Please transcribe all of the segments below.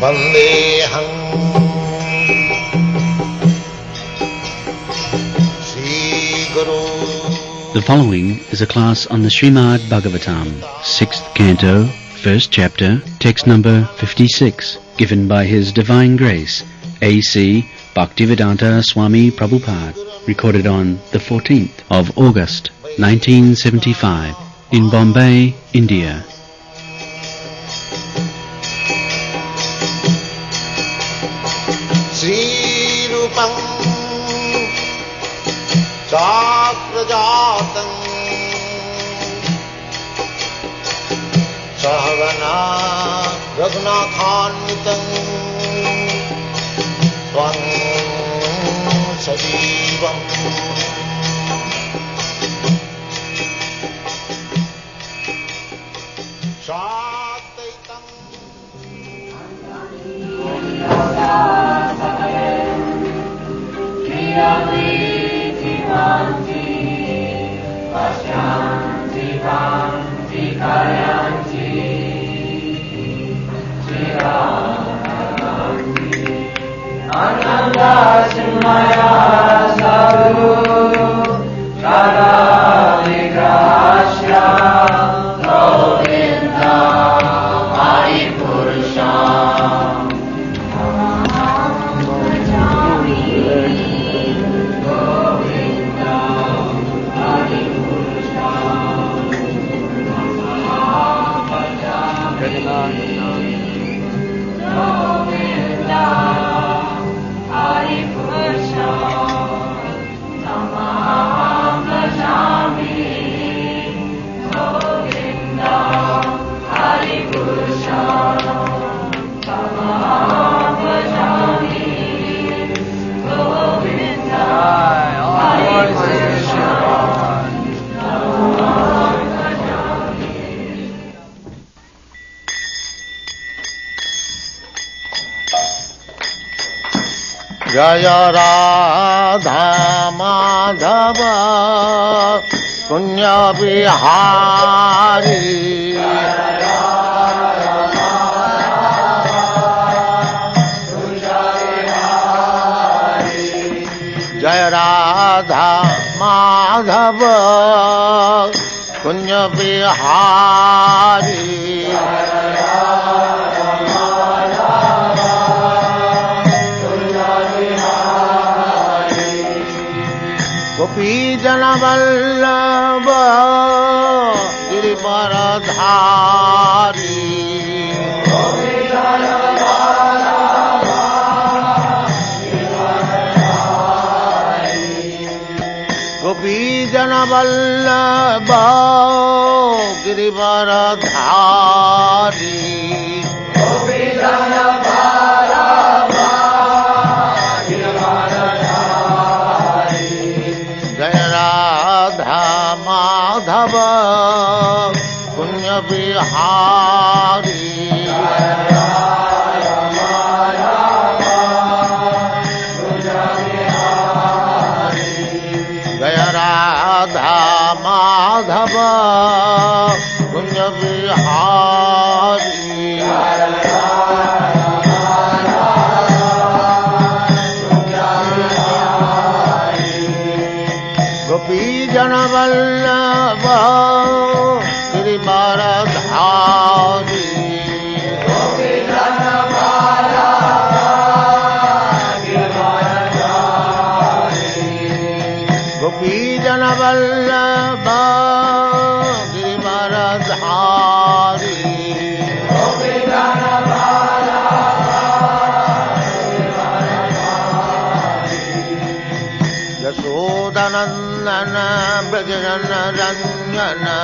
Vandeham Sri Guru. The following is a class on the Srimad Bhagavatam, 6th Canto, 1st Chapter, text number 56, given by His Divine Grace, A.C. Bhaktivedanta Swami Prabhupada, recorded on the 14th of August, 1975, in Bombay, India. Sri Rupam Chakrajatam Sahagana Raghunathanvitam Tvam Sajivam Sataitam Jaya Radha Madhava Punya Bihari Jaya Radha Madhava Punya Bihari Gopi Jana Vallabha Girivaradhari Gopi Jana Vallabha Girivaradhari Gopi Jana Vallabha Radha Madhava Punya Bihari Jaya Radha Madhava Punya Bihari Gopi Jana Vallabha Girivaradhari Gopi Jana Vallabha Girivaradhari Gopi Jana Vallabha Girivaradhari Gopi Jana Yashodanandana Brajana Ranjana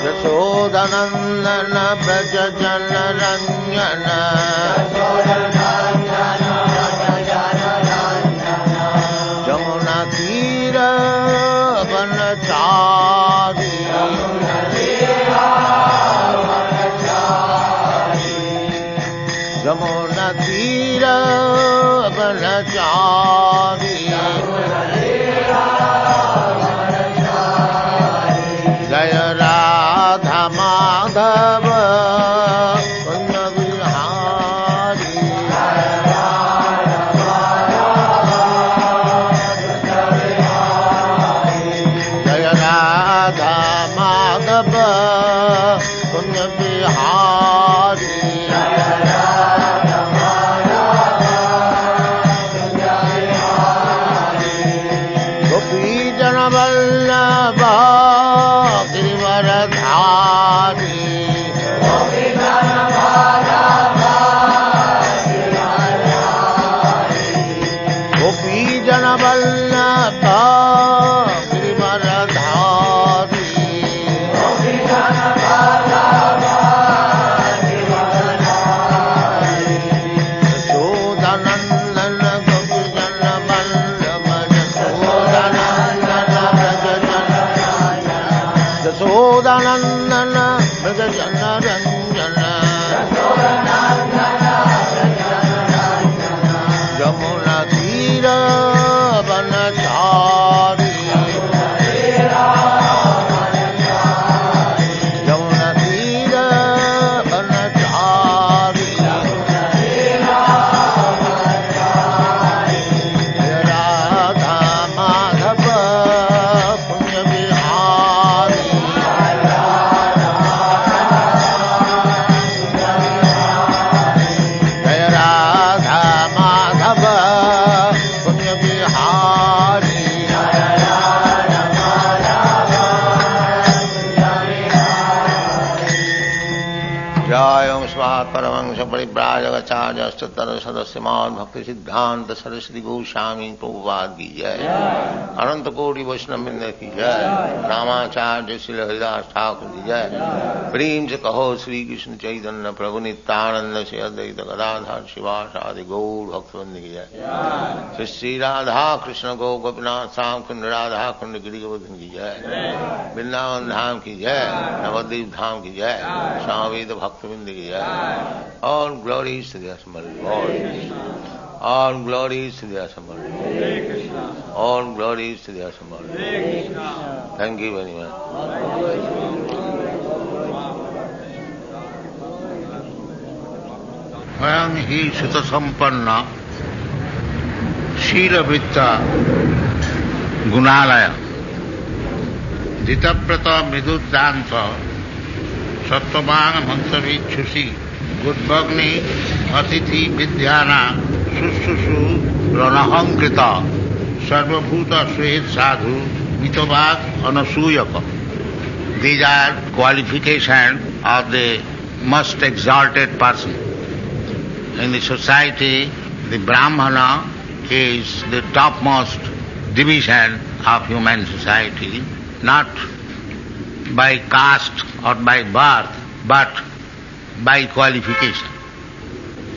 Yashodanandana Brajana Ranjana Jamuna Tira Vanachari Jamuna Tira Vanachari Jaya Radha वल्लभा गिरिवरधारी गोपीजन वल्लभा गिरिवरधारी यशोदानंदन गोपीजन वल्लभ यशोदानंदन मृगजन रंजन यमुना तीर वनचारी यमुना तीर वनचारी राधा माधव पुण्य विहारी जय राधा माधव पुण्य विहारी जय ओम स्वाहा परमंश परिव्राजकाचार्यस्ततर सदस्य भक्ति सिद्धांत सरस्वती गोस्वामी प्रभुपाद की जय अनंत कोटि वैष्णव वृंद की जय रामाचार्य श्री हरिदास ठाकुर की जय प्रेम से कहो श्री कृष्ण चैतन्य प्रभु नित्यानंद से अद्वैत गदाधर शिवासादि गौर भक्तवृंद की जय श्री श्री राधा कृष्ण गो गोपीनाथ श्याम कुंड राधा कुंड गिरि गोवर्धन की जय वृंदावन धाम की जय नवद्वीप धाम की जय स्वावेद भक्तवृंद की जय all glories to the Assembled Lord. All glories to the Assembled Lord. All glories to the Assembled Lord. Thank you very much. Swayam hi sutta sampanna Shila Vritta Gunalaya Ditaprata Miduddanta Sattavang Mansavichusi Gudbagni Atithi Vidyana Sususu Ranahankrita Sarvabhuta Swehet Sadhu Mitobhag Anasuyaka. These are qualifications of the most exalted person. In the society, the Brahmana is the topmost division of human society, not by caste or by birth, but by qualification.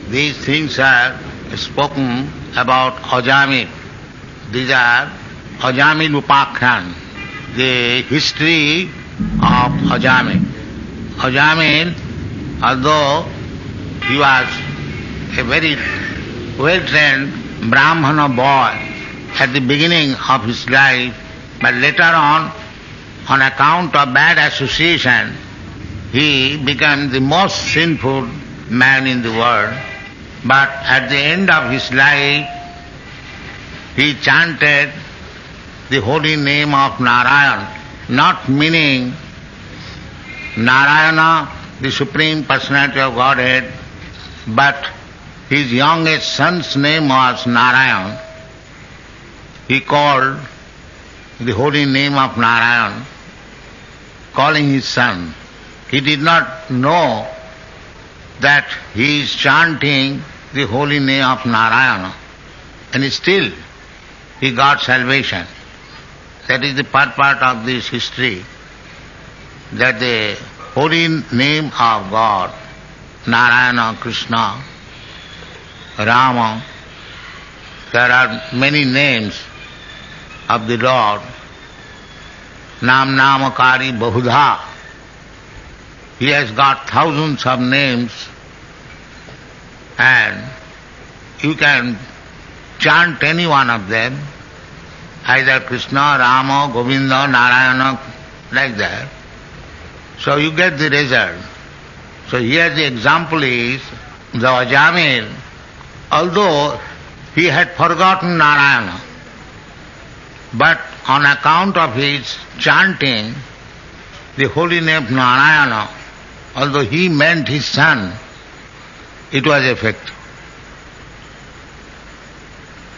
These things are spoken about Ajamil. These are Ajamil Upakhyan, the history of Ajamil. Ajamil, although he was a very well-trained Brahmana boy at the beginning of his life, but later on account of bad association, he became the most sinful man in the world. But at the end of his life, he chanted the holy name of Narayan, not meaning Narayana, the Supreme Personality of Godhead, but his youngest son's name was Narayan. He called the holy name of Narayan, calling his son. He did not know that he is chanting the holy name of Narayana, and still he got salvation. That is the purport of this history, that the holy name of God, Narayana, Krishna, Rama, there are many names of the Lord. Nam Namakari Bahudha. He has got thousands of names, and you can chant any one of them, either Krishna, Rama, Govinda, Narayana, like that. So you get the result. So here the example is the Ajamil, although he had forgotten Narayana, but on account of his chanting the holy name Narayana, although he meant his son, it was effective.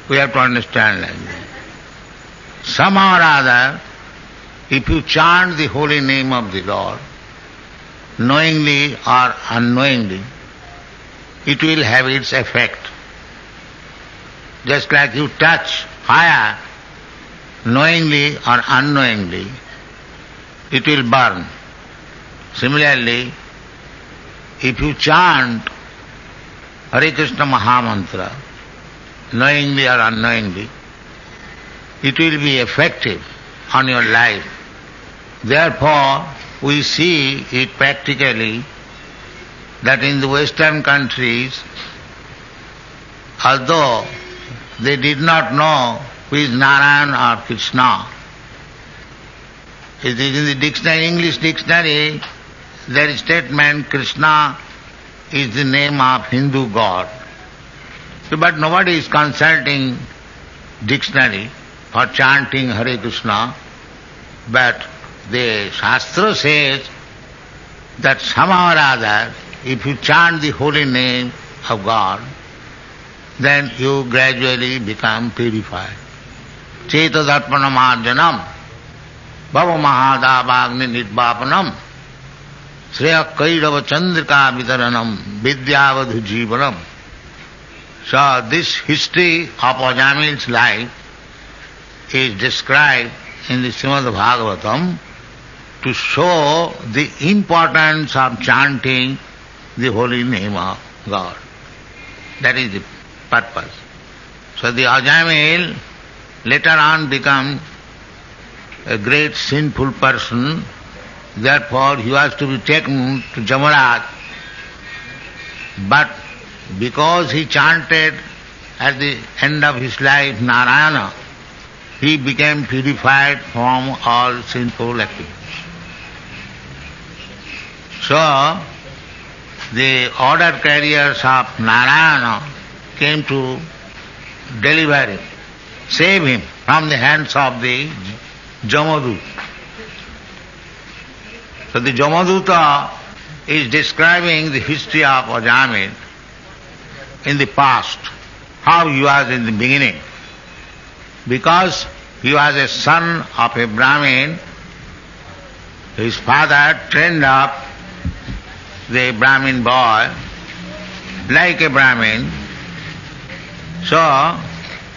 We have to understand like that. somehow or other, if you chant the holy name of the Lord, knowingly or unknowingly, it will have its effect. Just like you touch fire, knowingly or unknowingly, it will burn. Similarly, if you chant Hare Krishna Mahamantra, knowingly or unknowingly, it will be effective on your life. Therefore, we see it practically that in the Western countries, although they did not know who is Narayan or Krishna, it is in the dictionary, English dictionary, there is statement Krishna is the name of Hindu god. But nobody is consulting dictionary for chanting Hare Krishna, but the Shastra says that somehow or other, if you chant the holy name of God, then you gradually become purified. Chetadarpanam arjanam, bhava mahadavagni nidvapanam, Shreya Kairava Chandrika Vitaranam Vidyavadhu Jivanam. So this history of Ajamil's life is described in the Srimad Bhagavatam to show the importance of chanting the holy name of God. That is the purpose. So the Ajamil later on become a great sinful person. Therefore, he was to be taken to Jamaraj. But because he chanted at the end of his life Narayana, he became purified from all sinful activities. So, the order carriers of Narayana came to deliver him, save him from the hands of the Jamadut. So the Jamaduta is describing the history of Ajamil in the past, how he was in the beginning. Because he was a son of a Brahmin, his father trained up the Brahmin boy like a Brahmin. So,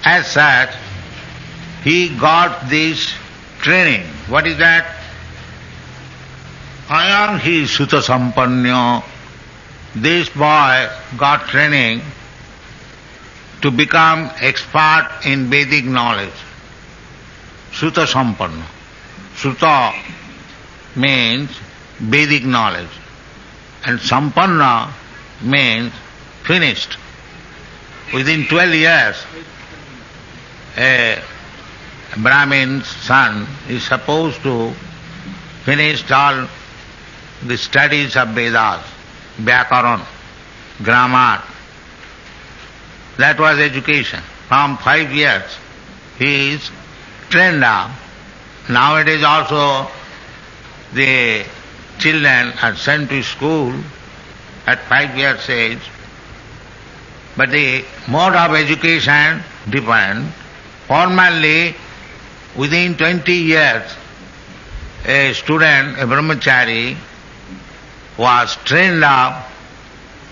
as such, he got this training. What is that? Ayam hi Suta Sampanya. This boy got training to become expert in Vedic knowledge. Suta Sampanna. Suta means Vedic knowledge. And Sampanna means finished. Within 12 years, a Brahmin's son is supposed to finish all the studies of Vedas, Vyakaran, grammar. That was education. From 5 years he is trained up. Nowadays also the children are sent to school at 5 years age. But the mode of education different. Formerly, within 20 years, a student, a brahmachari, was trained up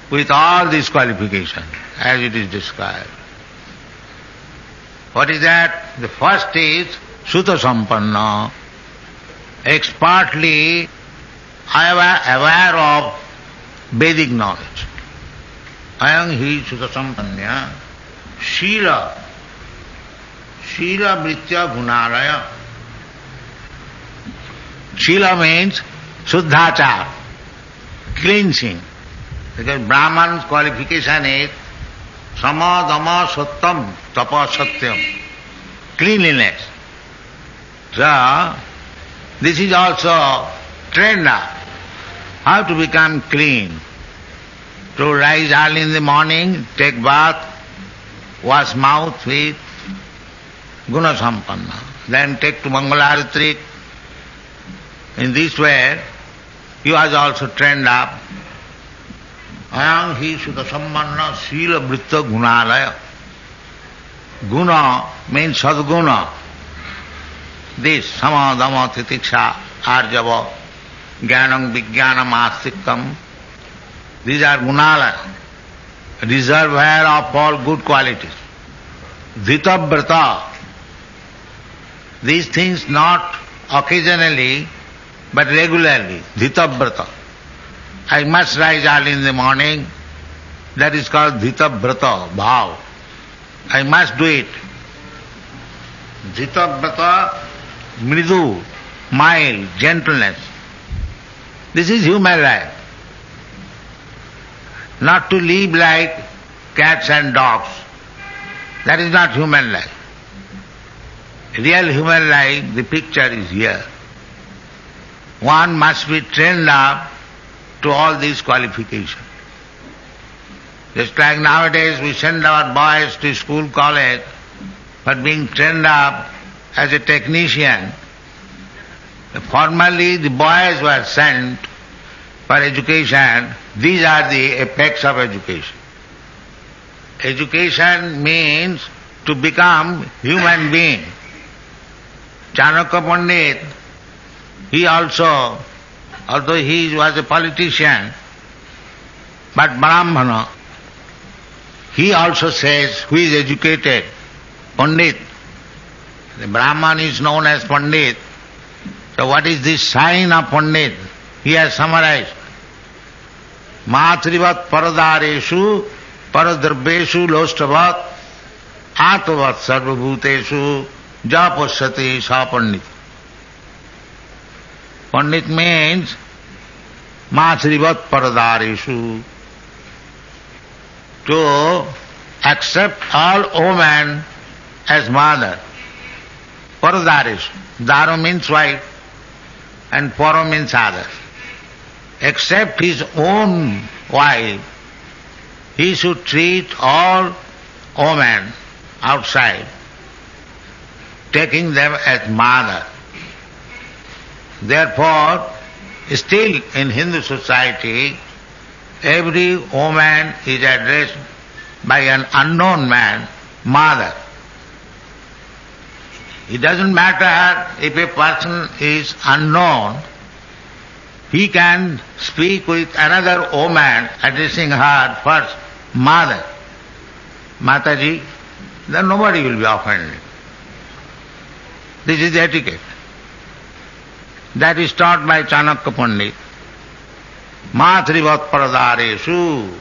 with all these qualifications, as it is described. What is that? The first is Suta Sampanna, expertly aware of Vedic knowledge. Ayam hi Suta Sampanya, Shila Vritya Gunaraya. Shila means Suddhachar, cleansing. Because Brahman's qualification is Sama Dama Sattam Tapa Satyam, cleanliness. So, this is also trained up. How to become clean? To rise early in the morning, take bath, wash mouth with Guna Sampanna, then take to Mangalarati. In this way, he was also trained up. Ayam hi Sutta Sampanna Sila Vritta Gunalaya. Guna means Sadguna. this sama, dama, titiksha, arjava, jnanam, vijnanam, astikam. These are gunala, reservoir of all good qualities. Dhita vrata. These things not occasionally but regularly. Dhita vrata. I must rise early in the morning. That is called dhita vrata, bhav. I must do it. Dhita vrata, mridu, mild, gentleness. This is human life. Not to live like cats and dogs. That is not human life. Real human life, the picture is here. One must be trained up to all these qualifications. Just like nowadays we send our boys to school, college, for being trained up as a technician. Formerly the boys were sent for education. These are the apex of education. Education means to become human being. Chanakya Pandit, he also, although he was a politician, but Brahmana, he also says, who is educated? Pandit. The Brahman is known as Pandit. So what is the sign of Pandit? He has summarized. Matrivat paradareshu paradrabbeshu lostavat atvat sarvabhuteshu japasyati sa pandit. Pandit means matrivat paradareshu, to accept all women as mother. Paradareshu. Daro means wife and para means other. Except his own wife, he should treat all women outside, taking them as mother. Therefore, still in Hindu society, every woman is addressed by an unknown man, mother. It doesn't matter if a person is unknown, he can speak with another woman, addressing her first mother. Mataji, then nobody will be offended. This is etiquette. That is taught by Chanakya Pandit. Matrivat paradareshu.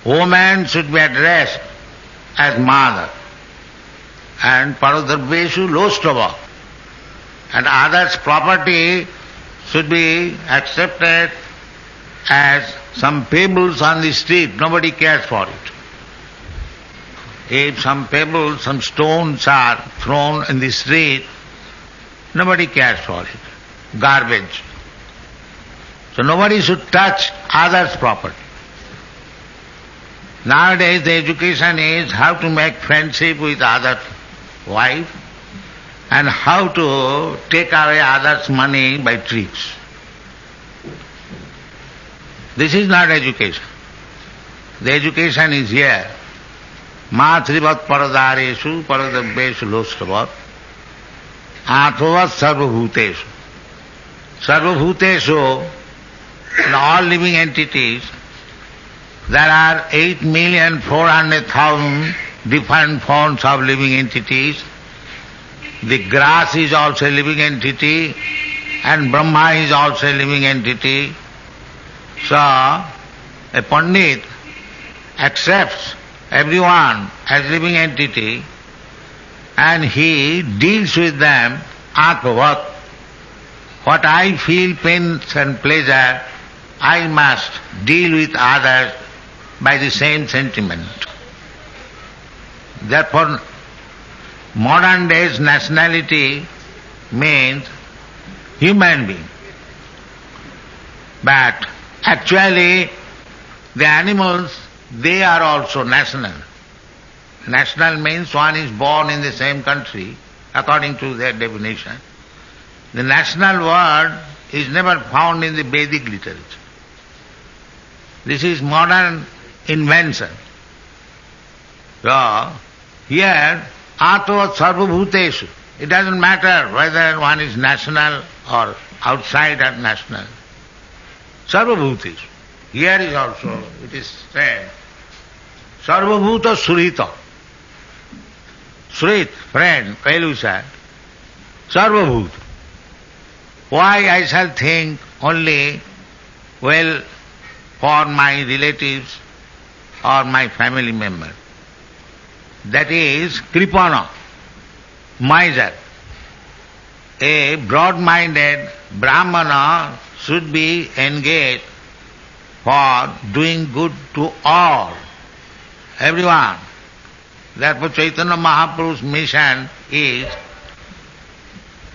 Woman should be addressed as mother. And paradrabbeshu lostava. And others' property should be accepted as some pebbles on the street. Nobody cares for it. If some pebbles, some stones are thrown in the street, nobody cares for it. Garbage. So nobody should touch others' property. Nowadays the education is how to make friendship with other wife and how to take away others' money by tricks. This is not education. The education is here. Matrivat paradareshu paradabbeshu lostavat athavat sarvabhuteshu. Sarvabhuteshu, in all living entities, there are 8,400,000 different forms of living entities. The grass is also a living entity and Brahma is also a living entity. So, a Pandit accepts everyone as living entity and he deals with them atmavat. What I feel pains and pleasure, I must deal with others by the same sentiment. Therefore, modern days nationality means human being. But actually the animals, they are also national. National means one is born in the same country according to their definition. The national word is never found in the Vedic literature. This is modern invention. So, here, atva sarvabhuteshu. It doesn't matter whether one is national or outside or national. Sarvabhutis. Here is also, it is said, Sarvabhuta Surita. Surit, friend, well-wisher. Sarvabhut. Why I shall think only well for my relatives or my family member? That is Kripana, miser. A broad-minded Brahmana should be engaged for doing good to all, everyone. Therefore Chaitanya Mahaprabhu's mission is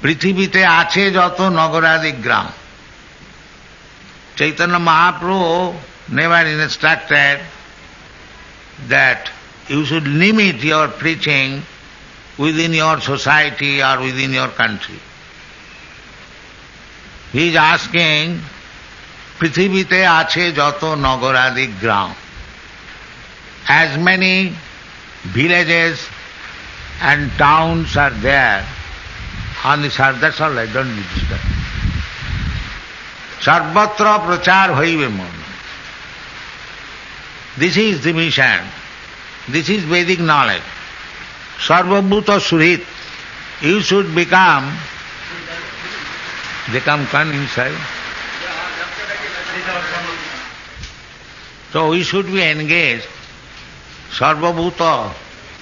Prithivite ache jato nagaradi gram. Chaitanya Mahaprabhu never instructed that you should limit your preaching within your society or within your country. He is asking, Prithivite ache jato nagaradi gram. As many villages and towns are there on this earth, that's all, I don't need to disturb. Sarvatra prachar hoive mon. This is the mission. This is Vedic knowledge. Sarvabhuta Surit. You should become, they come inside. So we should be engaged. Sarvabhuta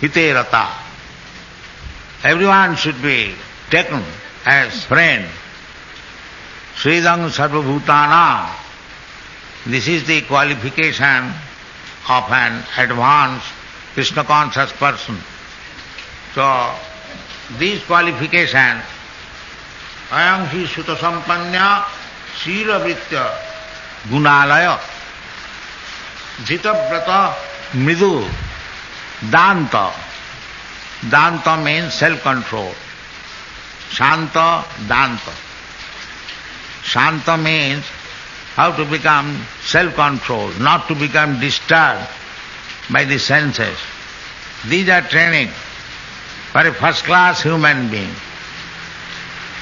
hite rata. Everyone should be taken as friend. Sridang Sarvabhutana. This is the qualification of an advanced Krishna conscious person. So, these qualifications, Ayam hi Sutta Sampanya Shira Vritya Gunalaya Jita Brata Midu Danta. Danta means self-control. Shanta Danta. Shanta means how to become self-controlled, not to become disturbed by the senses. These are training for a first-class human being.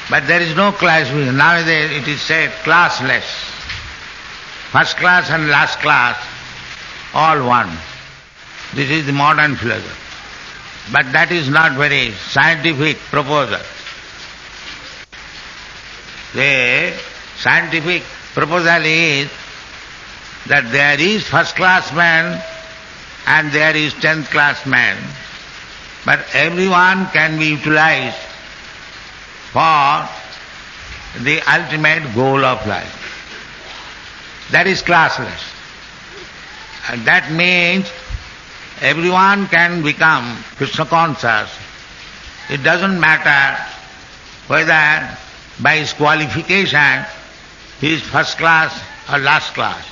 But there is no class. Nowadays it is said classless. First class and last class, all one. This is the modern philosophy. But that is not very scientific proposal. The scientific proposal is that there is first-class man and there is 10th-class man, but everyone can be utilized for the ultimate goal of life. That is classless. And that means everyone can become Krishna conscious. It doesn't matter whether by his qualification he is first class or last class.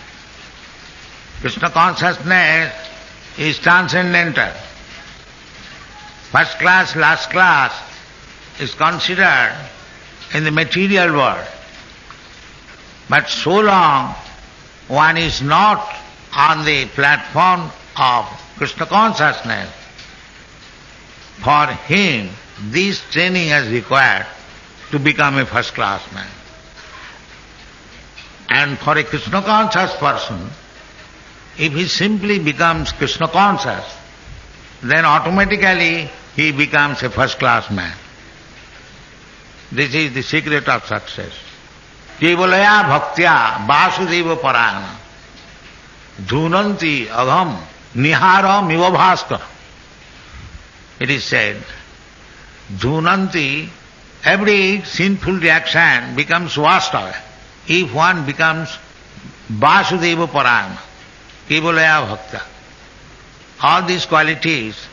Krishna consciousness is transcendental. First class, last class is considered in the material world. But so long one is not on the platform of Krishna consciousness, for him this training is required to become a first-class man. And for a Krishna conscious person, if he simply becomes Krishna conscious, then automatically he becomes a first-class man. This is the secret of success. Kevalaya bhaktya vasudeva parayana dhunanti agham nihara mivabhaskara. It is said, dhunanti, every sinful reaction becomes vasta if one becomes vasudeva parayana, kevalaya bhaktya. All these qualities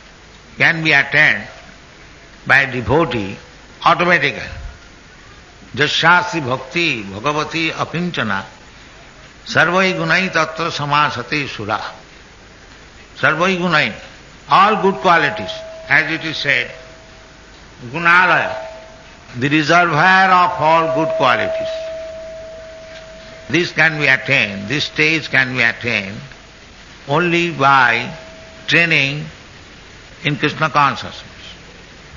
can be attained by a devotee automatically. Jasyasti bhakti bhagavati akinchana sarvai gunai tatra samasate sura. Sarvai gunai, all good qualities, as it is said, gunalaya, the reservoir of all good qualities. This can be attained, this stage can be attained only by training in Krishna consciousness.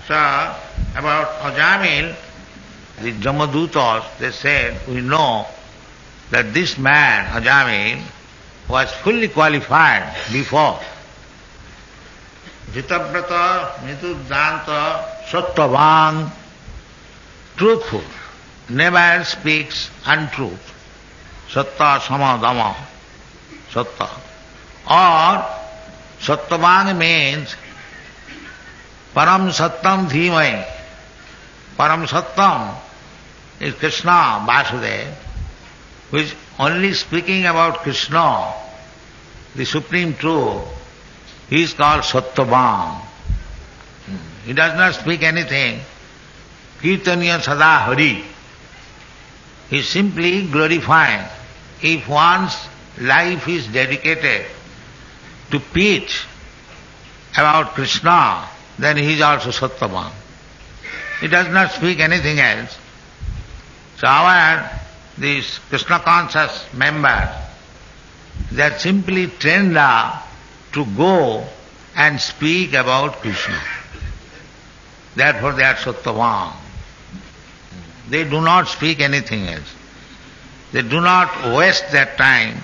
So, about Ajamil, the Jamadutas, they said, we know that this man, Ajamil, was fully qualified before. Jitabrata, Nituddanta, Sattavang, truthful, never speaks untruth. Satta samadama, satta. Or Sattavang means Param Sattam Dhimai. Param Sattam is Krishna, Vasudeva, who is only speaking about Krishna, the Supreme Truth. He is called Sattavang. He does not speak anything. Kirtaniya Sada Hari. He is simply glorifying. If one's life is dedicated to preach about Krishna, then he is also Sattavang. He does not speak anything else. So these Krishna conscious members, they are simply trained up to go and speak about Krishna. Therefore they are Sattavang. They do not speak anything else. They do not waste their time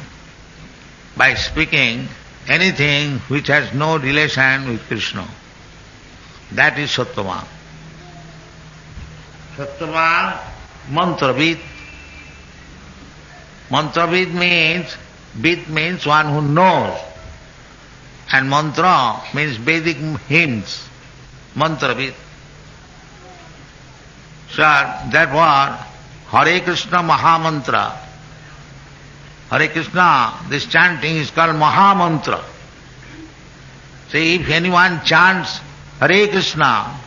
by speaking anything which has no relation with Krishna. That is Sattavang. Sattavang, mantravid. Mantravid means one who knows. And mantra means Vedic hymns. Mantravid. So therefore, Hare Krishna Mahamantra. Hare Krishna, this chanting is called Mahamantra. So if anyone chants Hare Krishna,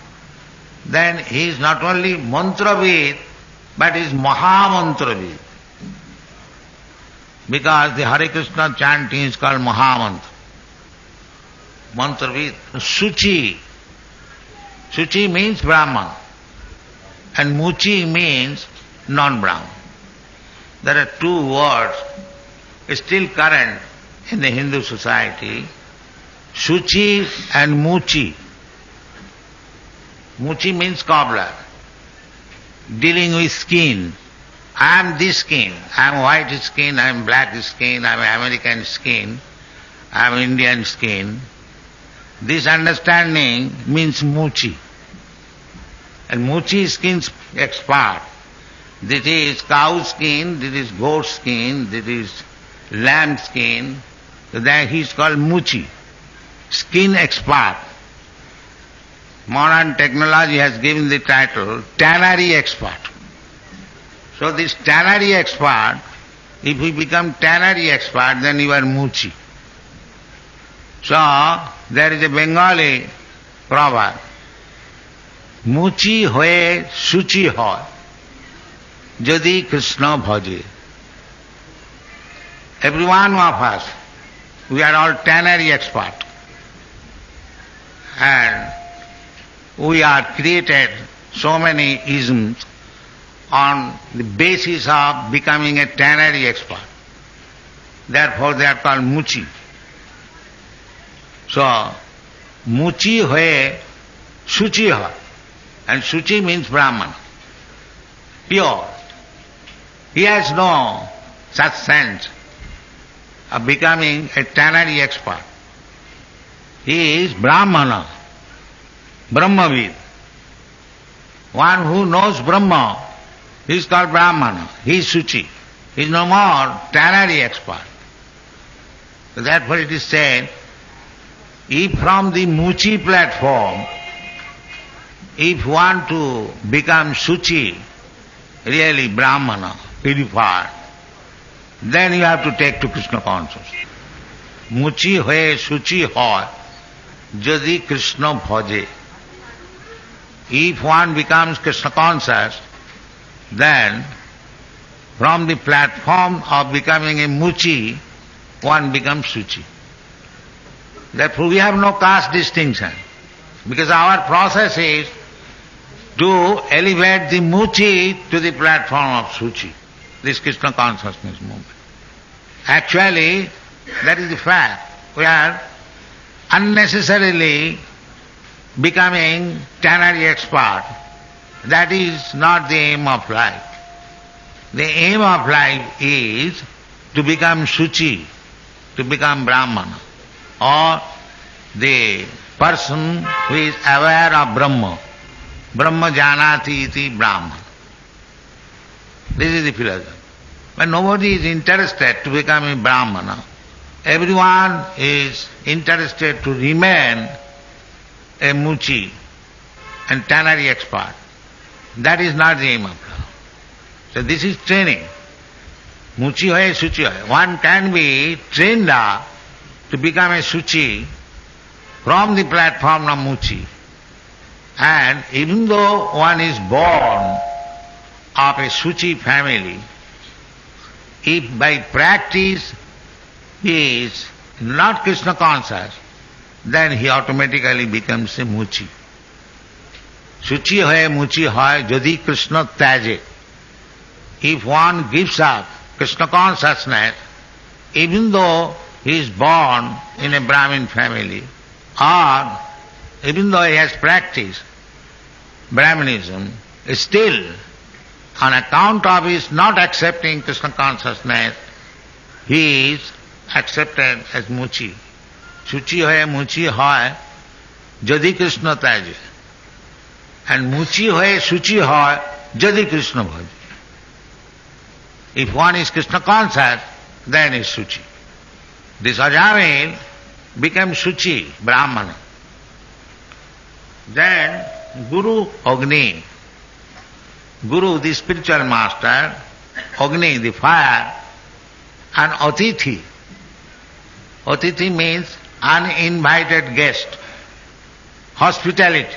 then he is not only mantravid, but is Mahamantravid. Because the Hare Krishna chanting is called Mahamantra. Mantravid. Suchi. Suchi means Brahman. And Muchi means non-Brahman. There are two words still current in the Hindu society, Suchi and Muchi. Muchi means cobbler, dealing with skin. I am this skin, I am white skin, I am black skin, I am American skin, I am Indian skin. This understanding means Muchi. And Muchi skin's expert. This is cow skin, this is goat skin, this is lamb skin. So that he is called Muchi, skin expert. Modern technology has given the title tannery expert. So this tannery expert, if you become tannery expert, then you are Muchi. So there is a Bengali proverb, Muchi hoye suchi hoy, jadi Krishna bhaje. Every one of us, we are all tannery expert. And we are created so many isms on the basis of becoming a tannery expert. Therefore they are called Muchi. So, Muchi hoye suchi hoy. And Suchi means Brahman, pure. He has no such sense of becoming a tannery expert. He is Brahmana, Brahmavid. One who knows Brahma, he is called Brahmana, he is Suchi. He is no more tannery expert. So therefore it is said, if from the Muchi platform, if you want to become Suchi, really Brahmana, purified, then you have to take to Krishna consciousness. Muchi hoye Suchi hoy, jadi Krishna bhaje. If one becomes Krishna conscious, then from the platform of becoming a Muchi, one becomes Suchi. Therefore we have no caste distinction, because our process is to elevate the Muchi to the platform of Suchi, this Krishna consciousness movement. Actually, that is the fact. We are unnecessarily becoming tannery expert. That is not the aim of life. The aim of life is to become Shuchi, to become Brahmana, or the person who is aware of Brahma. Brahma janati iti Brahma. This is the philosophy. But nobody is interested to become a Brahmana. Everyone is interested to remain a Muchi and tannery expert. That is not the aim of life. So this is training. Muchi hoye, Shuchi hoye. One can be trained up to become a Shuchi from the platform of Muchi. And even though one is born of a Shuchi family, if by practice he is not Krishna conscious, then he automatically becomes a Muchi. Shuchi hoye, Muchi hoye, jadi Krishna tyaje. If one gives up Krishna consciousness, even though he is born in a Brahmin family, or even though he has practiced Brahmanism, still on account of his not accepting Krishna consciousness, he is accepted as Muchi. Shuchi hoye, Muchi hoye, jadi Krishna tyaje. And Muchi hoye, Shuchi hoye, jadi Krishna bhaje. If one is Krishna conscious, then is Shuchi. This Ajamil becomes Shuchi, Brahmana. Then Guru Agni, Guru the spiritual master, Agni the fire, and Atithi. Atithi means uninvited guest, hospitality.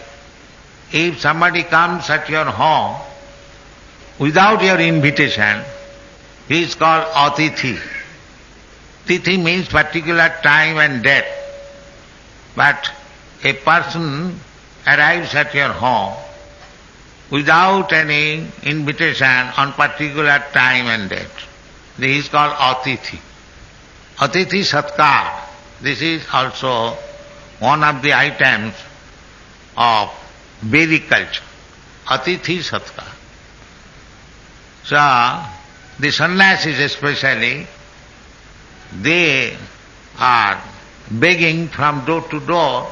If somebody comes at your home without your invitation, he is called Atithi. Tithi means particular time and date. But a person arrives at your home without any invitation on particular time and date. This is called Atithi. Atithi Satkar. This is also one of the items of Vedic culture. Atithi Satkar. So, the sannyasis especially, they are begging from door to door,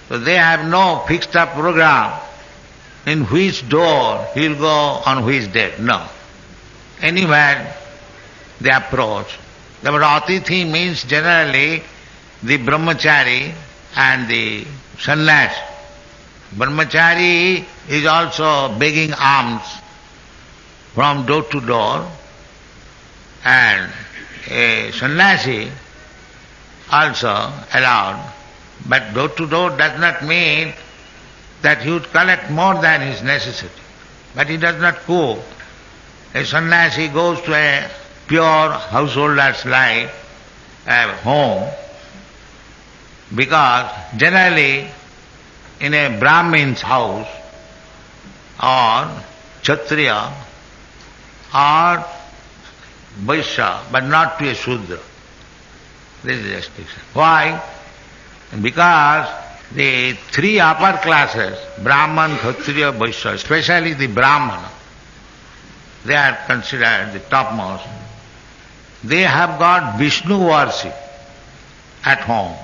so they have no fixed up program in which door he will go on which date. No. Anywhere they approach. The word Atithi means generally the brahmachari and the sannyas. Brahmachari is also begging alms from door to door, and a sannyasi also allowed, but door to door does not mean that he would collect more than his necessity. But he does not cook. A sannyasi goes to a pure householder's life at home, because generally in a Brahmin's house or Kshatriya or Vaishya, but not to a Shudra. This is the restriction. Why? Because the three upper classes, Brahman, Kshatriya, Vaishya, especially the Brahmana, they are considered the topmost. They have got Vishnu worship at home.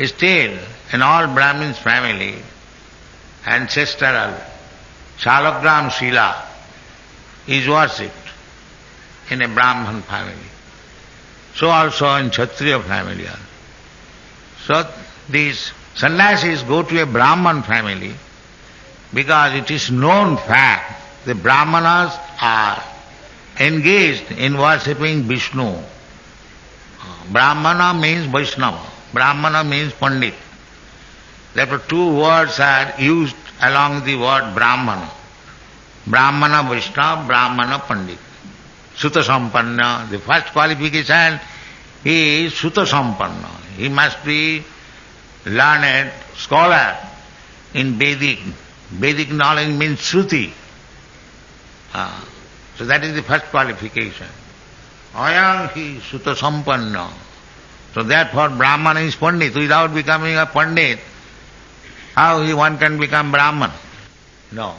Still, in all Brahmins' family, ancestral Shalagram Shila is worshipped in a Brahman family. So also in Kshatriya family. So these sannyasis go to a Brahman family because it is known fact the Brahmanas are engaged in worshipping Vishnu. Brahmana means Vaishnava. Brahmana means Pandit. Therefore two words are used along the word Brahmana. Brahmana Vaishnava, Brahmana Pandit. Sutta Sampanna. The first qualification is Sutta Sampanna. He must be learned scholar in Vedic. Vedic knowledge means Shruti. So that is the first qualification. Ayam hi Sutta Sampanna. So therefore Brahmana is Pandit. Without becoming a Pandit, How one can become Brahman? No.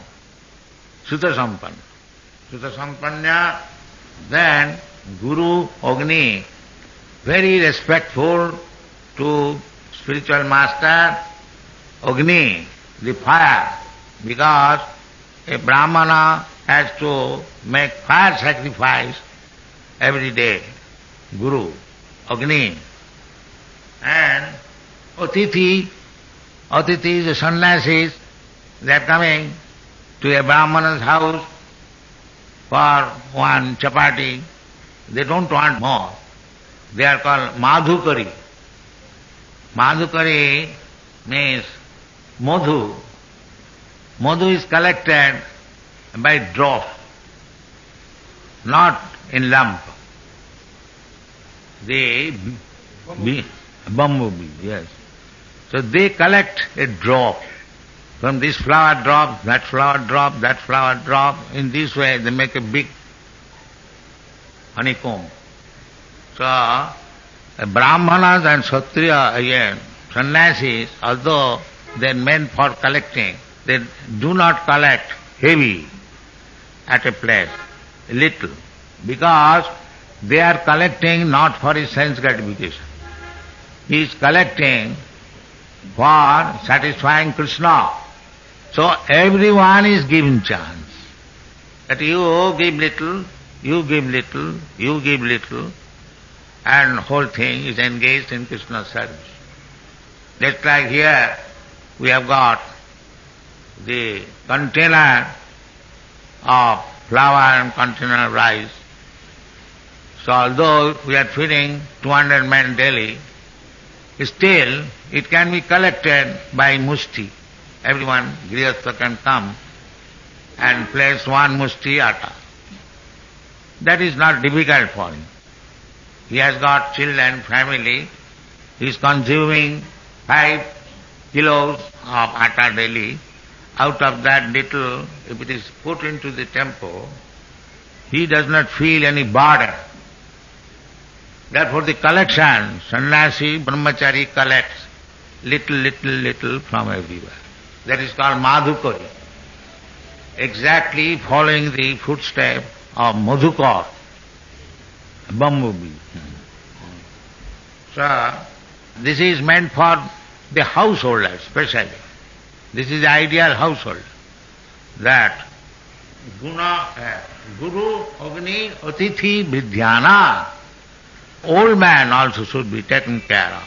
Sutta Sampanna. Sutta Sampanna, then Guru Agni, very respectful to spiritual master Agni, the fire, because a Brahmana has to make fire sacrifice every day. Guru, Agni. And Atithi is the sannyasis. They are coming to a Brahmana's house for one chapati. They don't want more. They are called Madhukari. Madhukari means madhu. Madhu is collected by drops, not in lump. The bumblebee, yes. So they collect a drop. From this flower drop, that flower drop, that flower drop. In this way they make a big honeycomb. So Brahmanas and Kshatriya, again, sannyasis, although they are meant for collecting, they do not collect heavy at a place, little, because they are collecting not for his sense gratification. He is collecting for satisfying Krishna. So everyone is given chance. That you give little, you give little, you give little, and whole thing is engaged in Krishna's service. Just like here, we have got the container of flour and container of rice. So although we are feeding 200 men daily, still it can be collected by mushti. Everyone, grihastha, can come and place one mushti atta. That is not difficult for him. He has got children, family. He is consuming 5 kilos of atta daily. Out of that little, if it is put into the temple, he does not feel any burden. Therefore the collection, sannyasi, brahmachari collects little from everywhere. That is called madhukari. Exactly following the footstep of Madhukar, bumblebee. So, this is meant for the householder especially. This is the ideal household. That Guru, Agni, Atithi, Vidhyana, old man also should be taken care of.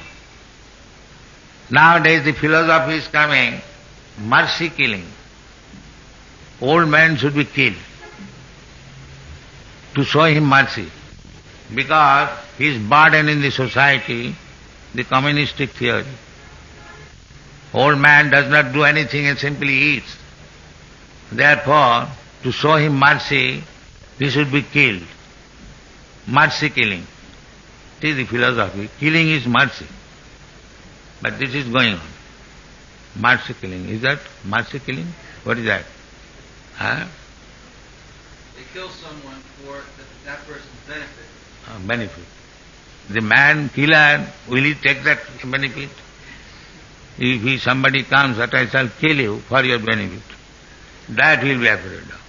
Nowadays the philosophy is coming, mercy killing. Old man should be killed to show him mercy, because he is burden in the society, the communistic theory. Old man does not do anything and simply eats. Therefore, to show him mercy, he should be killed. Mercy killing. It is the philosophy. Killing is mercy. But this is going on. Mercy killing. Is that mercy killing? What is that? Huh? They kill someone for that person's benefit. Benefit. The man killer, will he take that benefit? If somebody comes that I shall kill you for your benefit, that he will be afraid of.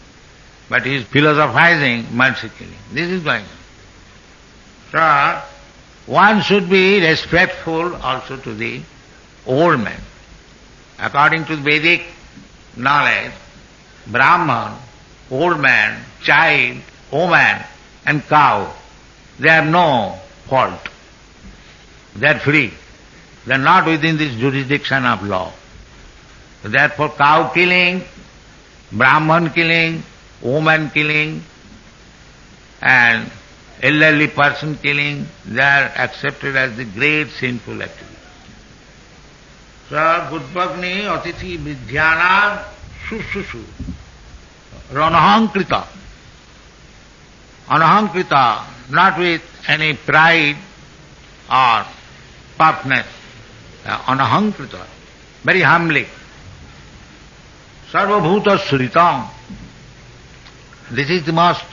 But he is philosophizing mercy killing. This is going on. So, one should be respectful also to the old man. According to the Vedic knowledge, Brahman, old man, child, woman and cow, they have no fault. They are free. They are not within this jurisdiction of law. Therefore cow killing, Brahman killing, woman killing and elderly person killing, they are accepted as the great sinful activity. So, Budbhagni Atithi Vidhyana Sushushu Ranahankrita. Anahankrita, not with any pride or puffness. Anahankrita, very humbly. Sarvabhuta Suritam. This is the most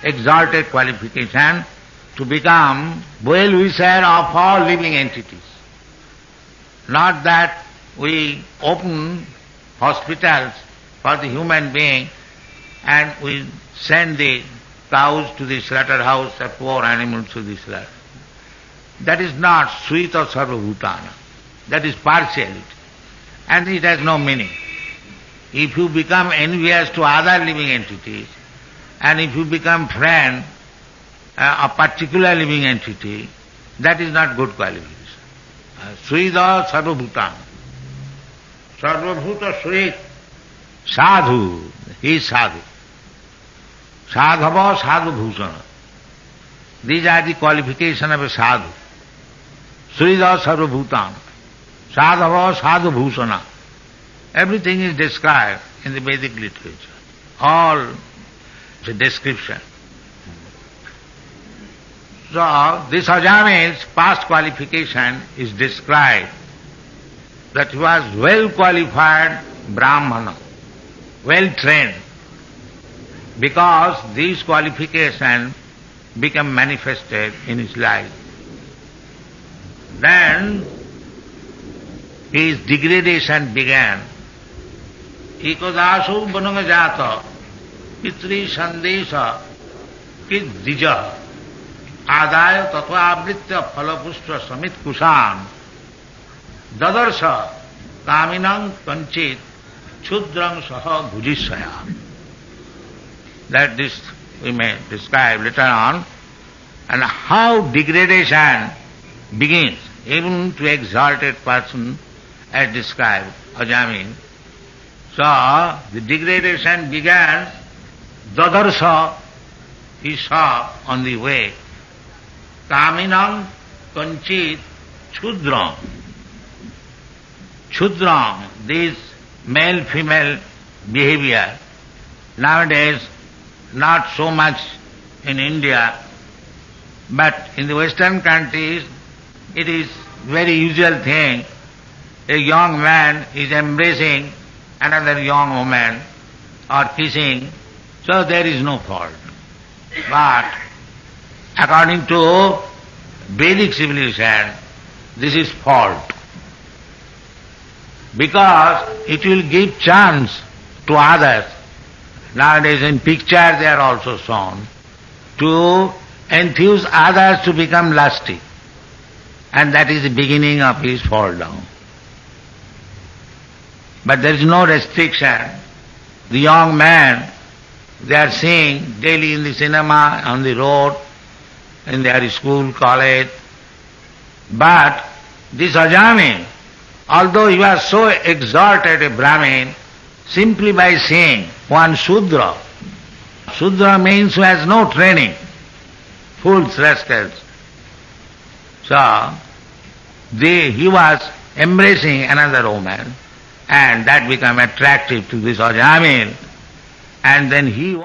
exalted qualification, to become well-wisher of all living entities. Not that we open hospitals for the human being and we send the cows to the slaughterhouse, the poor animals to the slaughter. That is not Srita Sarvabhutana. That is partiality. And it has no meaning. If you become envious to other living entities, and if you become friend a particular living entity, that is not good qualification. Srida Sarvabhutana. Sarvabhuta Srit. Sadhu. He is sadhu. Sadhava sadhu bhusana. These are the qualifications of a sadhu. Srida Sarvabhutana. Sadhava sadhu bhusana. Everything is described in the Vedic literature. All is a description. So, this Ajamil's past qualification is described that he was well qualified Brahmana, well trained, because these qualifications become manifested in his life. Then his degradation began. Ekadaso vanangajata pitri sandesha kiddija adaya tatva avritya phalapushpa samit kusam dadarsa kaminang kanchit chudrang saha bhujisaya. That this we may describe later on, and how degradation begins, even to exalted person as described, Ajamil. So, the degradation began, Dadarsa, he saw on the way, Kaminam Kanchit Chudram. Chudram, this male-female behavior, nowadays not so much in India, but in the Western countries it is very usual thing. A young man is embracing another young woman or kissing, so there is no fault. But according to Vedic civilization, this is fault. Because it will give chance to others. Nowadays in picture they are also shown to enthuse others to become lusty. And that is the beginning of his fall down. But there is no restriction. The young man, they are seeing daily in the cinema, on the road, in their school, college. But this Ajamil, although he was so exalted a Brahmin, simply by seeing one Shudra. Shudra means who has no training, fools, rascals. So, he was embracing another woman, and that became attractive to this Ajamil, and then he